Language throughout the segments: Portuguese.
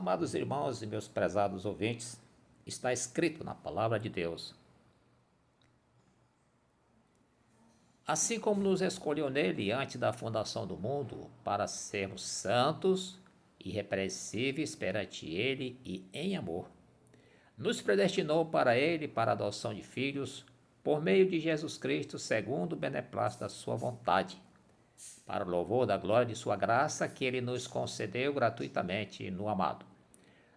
amados irmãos e meus prezados ouvintes, está escrito na palavra de Deus: assim como nos escolheu nele antes da fundação do mundo, para sermos santos, irrepreensíveis perante ele e em amor, nos predestinou para ele para a adoção de filhos, por meio de Jesus Cristo, segundo o beneplácito da sua vontade, para o louvor da glória de sua graça que ele nos concedeu gratuitamente no amado,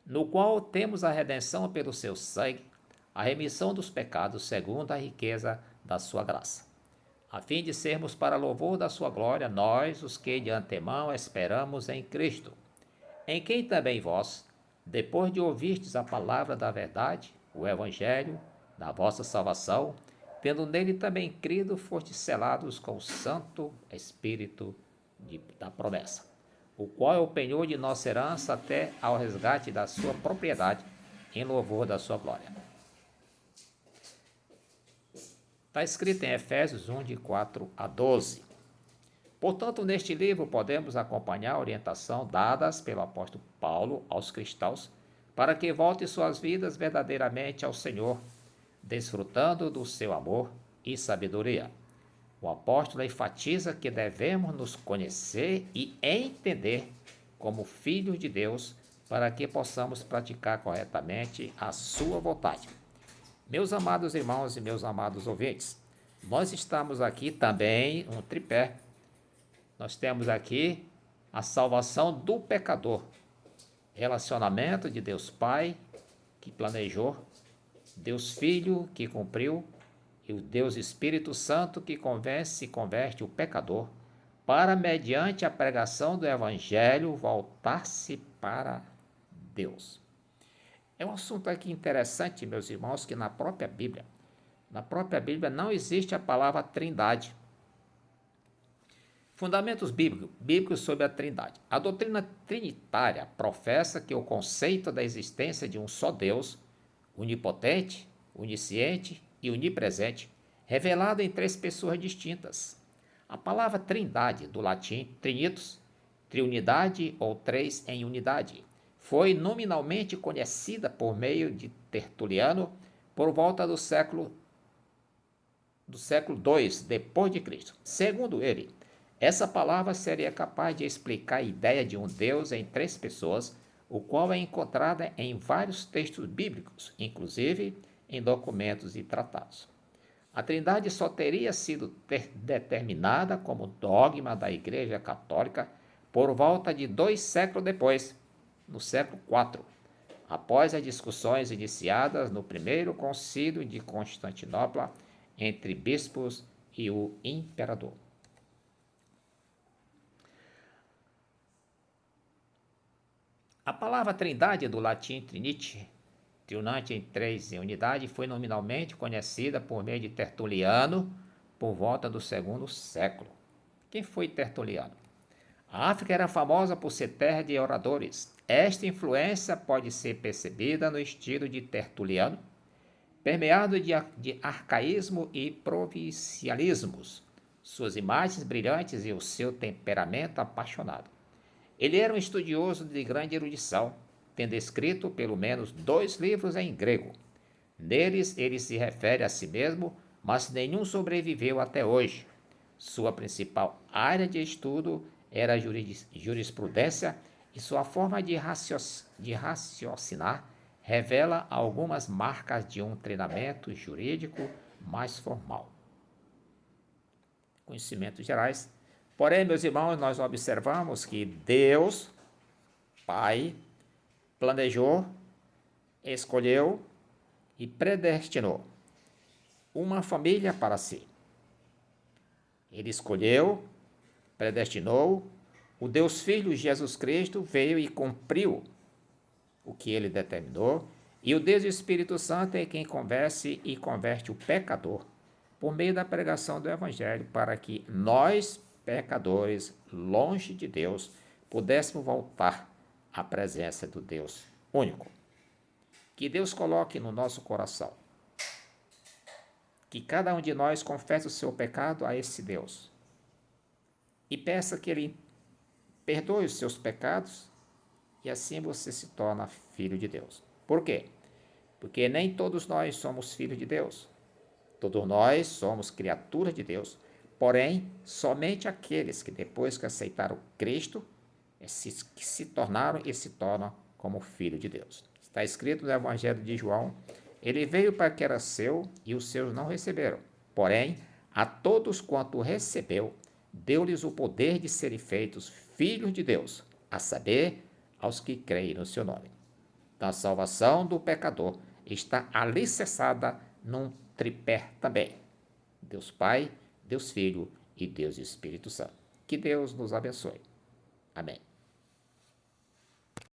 no qual temos a redenção pelo seu sangue, a remissão dos pecados segundo a riqueza da sua graça, a fim de sermos para louvor da sua glória, nós, os que de antemão esperamos em Cristo, em quem também vós, depois de ouvirdes a palavra da verdade, o evangelho da vossa salvação, tendo nele também crido, fostes selados com o Santo Espírito da promessa, o qual é o penhor de nossa herança até ao resgate da sua propriedade, em louvor da sua glória. Está escrito em Efésios 1, de 4 a 12. Portanto, neste livro podemos acompanhar a orientação dadas pelo apóstolo Paulo aos cristãos para que voltem suas vidas verdadeiramente ao Senhor, desfrutando do seu amor e sabedoria. O apóstolo enfatiza que devemos nos conhecer e entender como filhos de Deus para que possamos praticar corretamente a sua vontade. Meus amados irmãos e meus amados ouvintes, nós estamos aqui também um tripé. Nós temos aqui a salvação do pecador, relacionamento de Deus Pai, que planejou, Deus Filho, que cumpriu, e o Deus Espírito Santo, que convence e converte o pecador, para, mediante a pregação do Evangelho, voltar-se para Deus. É um assunto aqui interessante, meus irmãos, que na própria Bíblia não existe a palavra trindade. Fundamentos bíblicos sobre a trindade. A doutrina trinitária professa que o conceito da existência de um só Deus, onipotente, onisciente e onipresente, revelado em três pessoas distintas. A palavra trindade, do latim trinitus, triunidade ou três em unidade, foi nominalmente conhecida por meio de Tertuliano por volta do século II depois de Cristo. Segundo ele, essa palavra seria capaz de explicar a ideia de um Deus em três pessoas, o qual é encontrada em vários textos bíblicos, inclusive em documentos e tratados. A Trindade só teria sido determinada como dogma da Igreja Católica por volta de 2 séculos depois, no século IV, após as discussões iniciadas no primeiro concílio de Constantinopla entre bispos e o imperador. A palavra trindade, do latim trinite, triunante em três em unidade, foi nominalmente conhecida por meio de Tertuliano por volta do segundo século. Quem foi Tertuliano? A África era famosa por ser terra de oradores. Esta influência pode ser percebida no estilo de Tertuliano, permeado de arcaísmo e provincialismos, suas imagens brilhantes e o seu temperamento apaixonado. Ele era um estudioso de grande erudição, tendo escrito pelo menos 2 livros em grego. Neles ele se refere a si mesmo, mas nenhum sobreviveu até hoje. Sua principal área de estudo era a jurisprudência e sua forma de raciocinar revela algumas marcas de um treinamento jurídico mais formal. Conhecimentos gerais. Porém, meus irmãos, nós observamos que Deus, Pai, planejou, escolheu e predestinou uma família para si. Ele escolheu, predestinou, o Deus Filho Jesus Cristo veio e cumpriu o que ele determinou, e o Deus Espírito Santo é quem convence e converte o pecador por meio da pregação do Evangelho, para que nós, pecadores, longe de Deus, pudéssemos voltar à presença do Deus único. Que Deus coloque no nosso coração que cada um de nós confesse o seu pecado a esse Deus e peça que Ele perdoe os seus pecados e assim você se torna filho de Deus. Por quê? Porque nem todos nós somos filhos de Deus. Todos nós somos criaturas de Deus, porém, somente aqueles que depois que aceitaram Cristo, que se tornaram e se tornam como filho de Deus. Está escrito no Evangelho de João, ele veio para que era seu e os seus não receberam. Porém, a todos quanto recebeu, deu-lhes o poder de serem feitos filhos de Deus, a saber, aos que creem no seu nome. Então, a salvação do pecador está alicerçada num tripé também: Deus Pai, Deus Filho e Deus Espírito Santo. Que Deus nos abençoe. Amém.